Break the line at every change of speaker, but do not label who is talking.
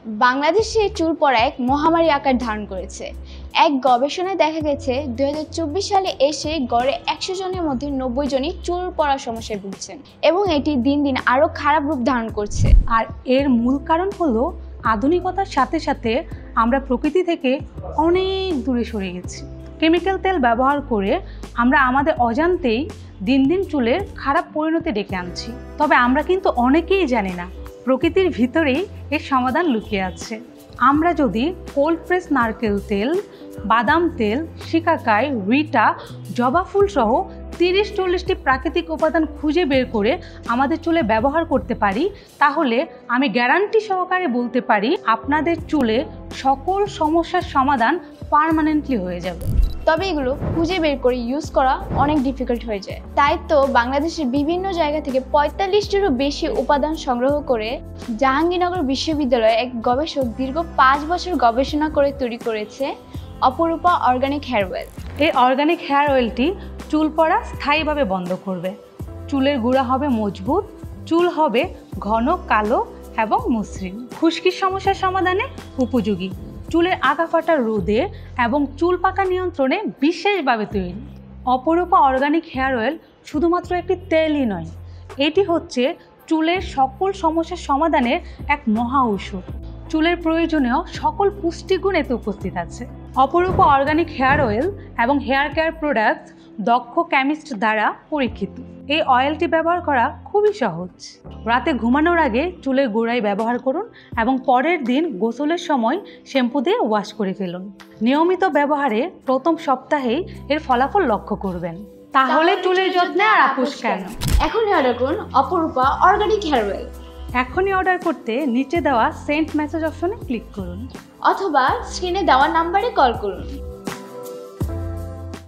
বাংলাদেশে চুল পড়া এক মহামারী আকার ধারণ করেছে। এক গবেষণায় দেখা গেছে 2024 সালে এসে গড়ে 100 জনের মধ্যে 90 জনই চুল পড়ার সমস্যায় ভুগছেন এবং এটি দিন দিন আরও খারাপ রূপ ধারণ করছে।
আর এর মূল কারণ হলো আধুনিকতার সাথে সাথে আমরা প্রকৃতি থেকে অনেক দূরে সরে গেছি। কেমিক্যাল তেল ব্যবহার করে আমরা আমাদের অজান্তেই দিন দিন চুলের খারাপ পরিণতি ডেকে আনছি। তবে আমরা কিন্তু অনেকেই জানি না প্রকৃতির ভিতরেই এর সমাধান লুকিয়ে আছে। আমরা যদি কোল্ড প্রেস নারকেল তেল, বাদাম তেল, শিকাকাই, রিটা, জবা ফুল সহ 30-40টি প্রাকৃতিক উপাদান খুঁজে বের করে আমাদের চুলে ব্যবহার করতে পারি, তাহলে আমি গ্যারান্টি সহকারে বলতে পারি আপনাদের চুলে সকল সমস্যার সমাধান পার্মানেন্টলি হয়ে যাবে।
তবে এগুলো খুঁজে বের করে ইউজ করা অনেক ডিফিকাল্ট হয়ে যায়। তাই তো বাংলাদেশের বিভিন্ন জায়গা থেকে 45টিরও বেশি উপাদান সংগ্রহ করে জাহাঙ্গীরনগর বিশ্ববিদ্যালয়ে এক গবেষক দীর্ঘ 5 বছর গবেষণা করে তৈরি করেছে অপরূপা অর্গানিক হেয়ার অয়েল।
এই অর্গানিক হেয়ার অয়েলটি চুল পড়া স্থায়ীভাবে বন্ধ করবে। চুলের গুঁড়া হবে মজবুত, চুল হবে ঘন, কালো এবং মসৃণ। খুশকির সমস্যার সমাধানে উপযোগী, চুলের আগা ফাটা রোধে এবং চুল পাকা নিয়ন্ত্রণে বিশেষভাবে তৈরি। অপরূপা অর্গানিক হেয়ার অয়েল শুধুমাত্র একটি তেলই নয়, এটি হচ্ছে চুলের সকল সমস্যার সমাধানের এক মহা ঔষধ। চুলের প্রয়োজনীয় সকল পুষ্টিগুণ এতে উপস্থিত আছে। অপরূপা অর্গানিক হেয়ার অয়েল এবং হেয়ার কেয়ার প্রোডাক্ট দক্ষ কেমিস্ট দ্বারা পরীক্ষিত। এই অয়েলটি ব্যবহার করা খুবই সহজ। রাতে ঘুমানোর আগে চুলের গোড়ায় ব্যবহার করুন এবং পরের দিন গোসলের সময় শ্যাম্পু দিয়ে ওয়াশ করে ফেলুন। নিয়মিত ব্যবহারে প্রথম সপ্তাহেই এর ফলাফল লক্ষ্য করবেন। তাহলে চুলের যত্নে আর আপোষ কেন?
এখনই অর্ডার করুন অপরূপা অর্গানিক হেয়ার অয়েল।
এখনই অর্ডার করতে নিচে দেওয়া সেন্ড মেসেজ অপশনে ক্লিক করুন
অথবা স্ক্রিনে দেওয়া নাম্বারে কল করুন।